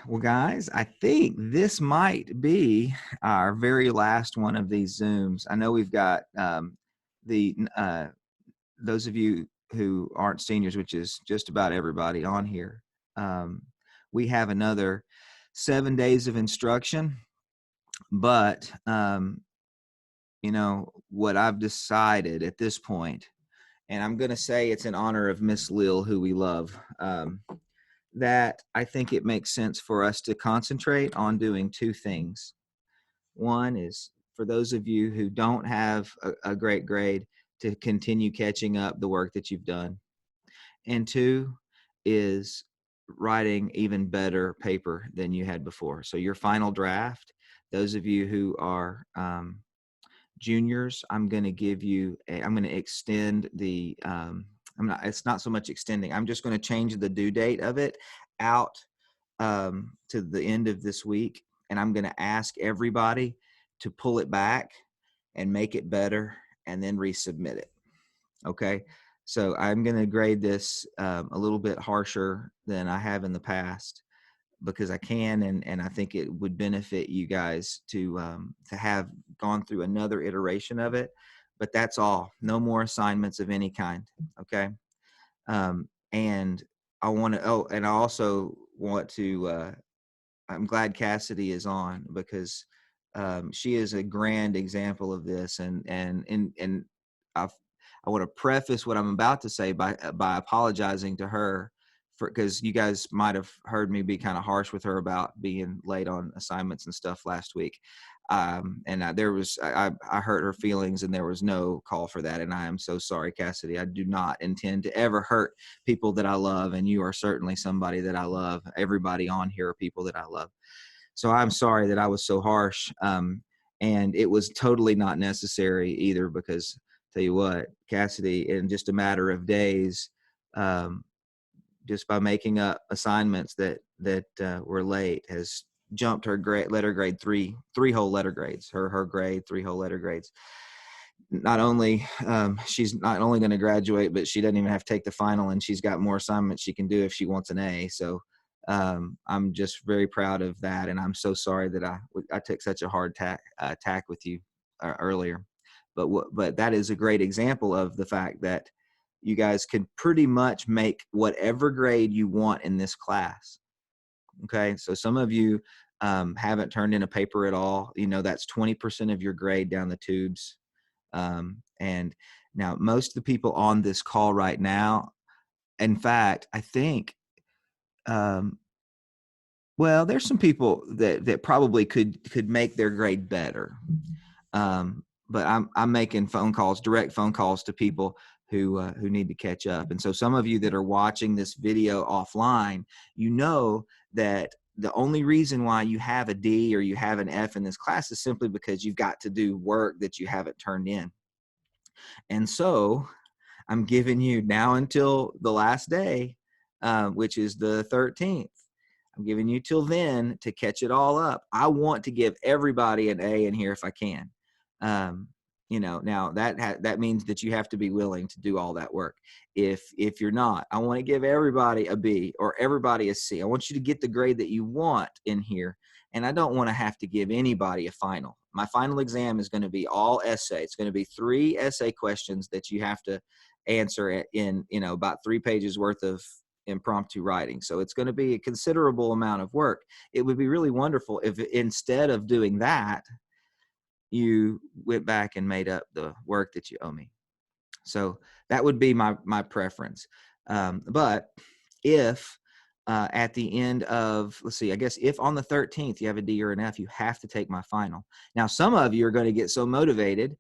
Well, guys, I think this might be our very last one of these Zooms. I know we've got the those of you who aren't seniors, which is just about everybody on here. Um, we have another 7 days of instruction, but what I've decided at this point, and I'm going to say it's in honor of Miss Lil, who we love. That I think it makes sense for us to concentrate on doing two things. One is for those of you who don't have a great grade to continue catching up the work that you've done. And two is writing even better paper than you had before. So your final draft, those of you who are juniors, I'm going to give you, I'm going to extend the, it's not so much extending. I'm just going to change the due date of it out to the end of this week. And I'm going to ask everybody to pull it back and make it better and then resubmit it. Okay. So I'm going to grade this a little bit harsher than I have in the past because I can, and I think it would benefit you guys to have gone through another iteration of it. But that's all. No more assignments of any kind. Okay. And I want to. Oh, and I also want to. I'm glad Cassidy is on because she is a grand example of this. And I want to preface what I'm about to say by apologizing to her because you guys might have heard me be kind of harsh with her about being late on assignments and stuff last week. I hurt her feelings and there was no call for that. And I am so sorry, Cassidy. I do not intend to ever hurt people that I love. And you are certainly somebody that I love. Everybody on here are people that I love. So I'm sorry that I was so harsh. And it was totally not necessary either because tell you what, Cassidy, in just a matter of days, just by making up assignments that were late, has jumped her grade, letter grade three whole letter grades. Her grade, 3 whole letter grades. Not only she's not only going to graduate, but she doesn't even have to take the final, and she's got more assignments she can do if she wants an A. So I'm just very proud of that, and I'm so sorry that I took such a hard tack with you earlier. But that is a great example of the fact that you guys can pretty much make whatever grade you want in this class. Okay, so some of you haven't turned in a paper at all. That's 20% of your grade down the tubes. And now most of the people on this call right now, in fact, I think, well, there's some people that probably could make their grade better. But I'm making direct phone calls to people who need to catch up. And so some of you that are watching this video offline, that the only reason why you have a D or you have an F in this class is simply because you've got to do work that you haven't turned in. And so I'm giving you now until the last day, which is the 13th. I'm giving you till then to catch it all up. I want to give everybody an A in here if I can. Now that means that you have to be willing to do all that work. If you're not, I want to give everybody a B or everybody a C. I want you to get the grade that you want in here. And I don't want to have to give anybody a final. My final exam is going to be all essay. It's going to be 3 essay questions that you have to answer in, about 3 pages worth of impromptu writing. So it's going to be a considerable amount of work. It would be really wonderful if instead of doing that, you went back and made up the work that you owe me. So that would be my preference. But if at the end of, let's see, I guess if on the 13th you have a D or an F, you have to take my final. Now, some of you are going to get so motivated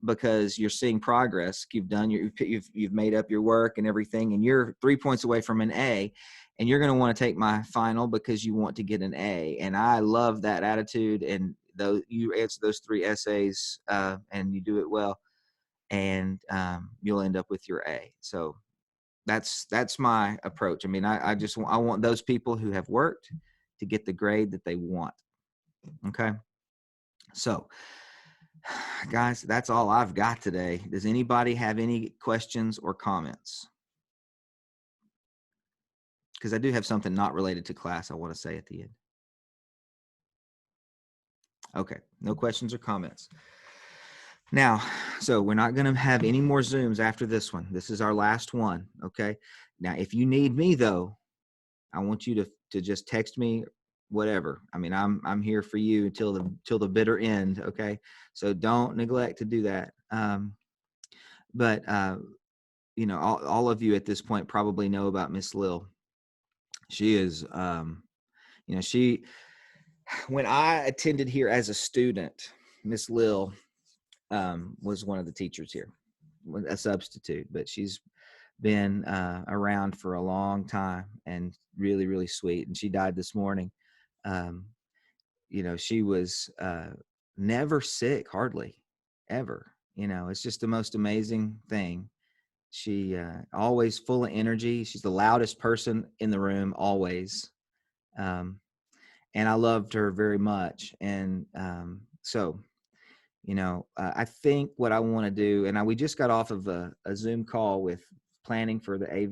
because you're seeing progress. You've made up your work and everything, and you're 3 points away from an A, and you're going to want to take my final because you want to get an A. And I love that attitude. And though you answer those 3 essays and you do it well, and you'll end up with your A. So that's my approach. I mean, I want those people who have worked to get the grade that they want. Okay. So guys, that's all I've got today. Does anybody have any questions or comments? Because I do have something not related to class I want to say at the end. Okay. No questions or comments. Now, so we're not going to have any more Zooms after this one. This is our last one. Okay. Now, if you need me though, I want you to just text me, whatever. I mean, I'm here for you till the bitter end. Okay. So don't neglect to do that. But all of you at this point probably know about Miss Lil. She is, when I attended here as a student, Miss Lil was one of the teachers here, a substitute, but she's been around for a long time and really, really sweet. And she died this morning. She was never sick, hardly ever. It's just the most amazing thing. She always full of energy. She's the loudest person in the room, always. And I loved her very much. And I think what I want to do, and we just got off of a Zoom call with planning for the AV,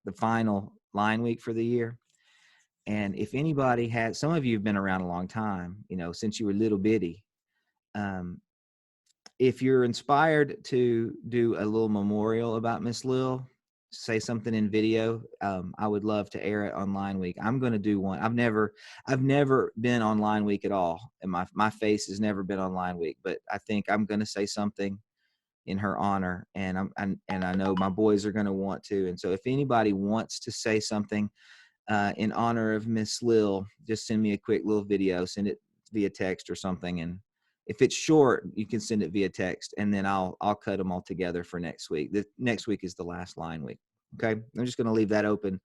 the final line week for the year. And if anybody some of you have been around a long time, since you were little bitty. If you're inspired to do a little memorial about Miss Lil, say something in video, I would love to air it on Line Week. I'm going to do one. I've never been on Line Week at all, and my face has never been on Line Week. But I think I'm going to say something in her honor, and I know my boys are going to want to. And so, if anybody wants to say something in honor of Miss Lil, just send me a quick little video. Send it via text or something, and if it's short, you can send it via text, and then I'll cut them all together for next week. The next week is the last line week. Okay, I'm just going to leave that open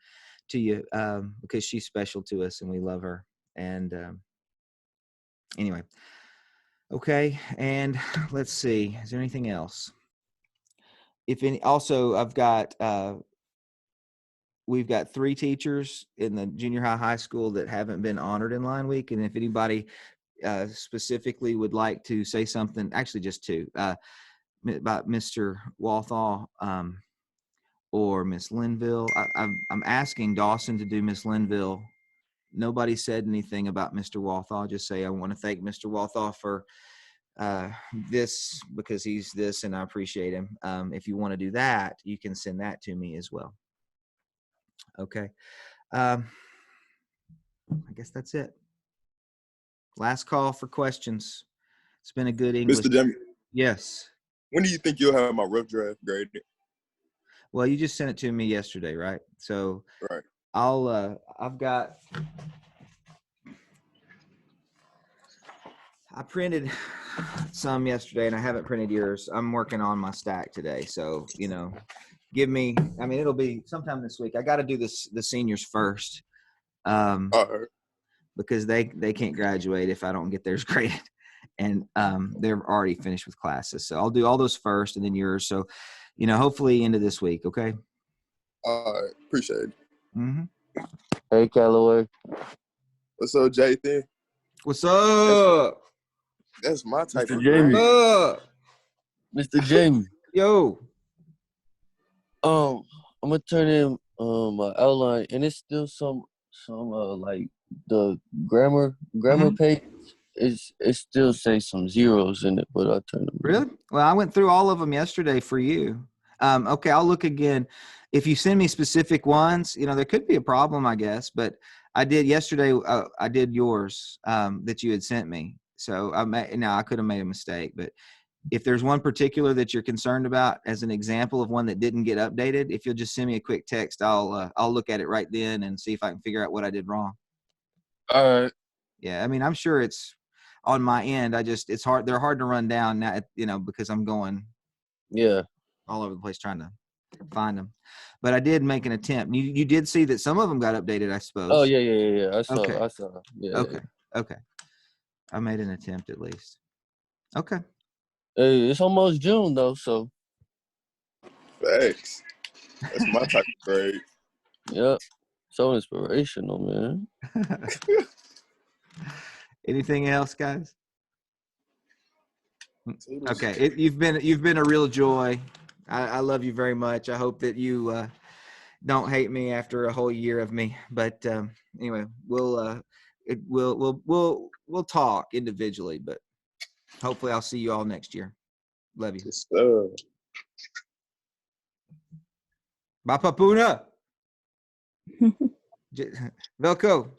to you because she's special to us and we love her. And anyway, okay. And let's see, is there anything else? Also, we've got 3 teachers in the junior high school that haven't been honored in Line Week, and if anybody specifically would like to say something, actually just 2, about Mr. Walthall or Miss Linville. I'm asking Dawson to do Miss Linville. Nobody said anything about Mr. Walthall. Just say I want to thank Mr. Walthall for this because he's this, and I appreciate him. If you want to do that, you can send that to me as well. Okay. I guess that's it. Last call for questions. It's been a good English. Mr. Jimmy. Yes. When do you think you'll have my rough draft graded? Well, you just sent it to me yesterday, right? So right. I printed some yesterday and I haven't printed yours. I'm working on my stack today. So, give me, it'll be sometime this week. I got to do the seniors first. Because they can't graduate if I don't get theirs graded. And they're already finished with classes. So I'll do all those first and then yours. So, hopefully into this week. Okay. All right. Appreciate it. Mm-hmm. Hey, Callaway. What's up, Jathan? What's up? That's my type Mr. of Jamie. What's Mr. Jamie. Yo. I'm gonna turn in my outline, and it's still some like the grammar page. It still say some zeros in it, but I turned them. Really? Well, I went through all of them yesterday for you. Okay, I'll look again. If you send me specific ones, there could be a problem, I guess. But I did yesterday. I did yours that you had sent me. So I could have made a mistake. But if there's one particular that you're concerned about, as an example of one that didn't get updated, if you'll just send me a quick text, I'll look at it right then and see if I can figure out what I did wrong. All right. Yeah, I'm sure it's on my end. It's hard. They're hard to run down now, because I'm going all over the place trying to find them. But I did make an attempt. You did see that some of them got updated, I suppose. Oh yeah. I saw. Okay. I saw. Yeah. Okay. I made an attempt at least. Okay. Hey, it's almost June though, so. Thanks. That's my type of grade. Yep. So inspirational, man. Anything else, guys? Okay. You've been a real joy. I love you very much. I hope that you don't hate me after a whole year of me. But anyway, we'll we'll talk individually, but hopefully I'll see you all next year. Love you. Yes, sir. Bye, Papuna. Velko.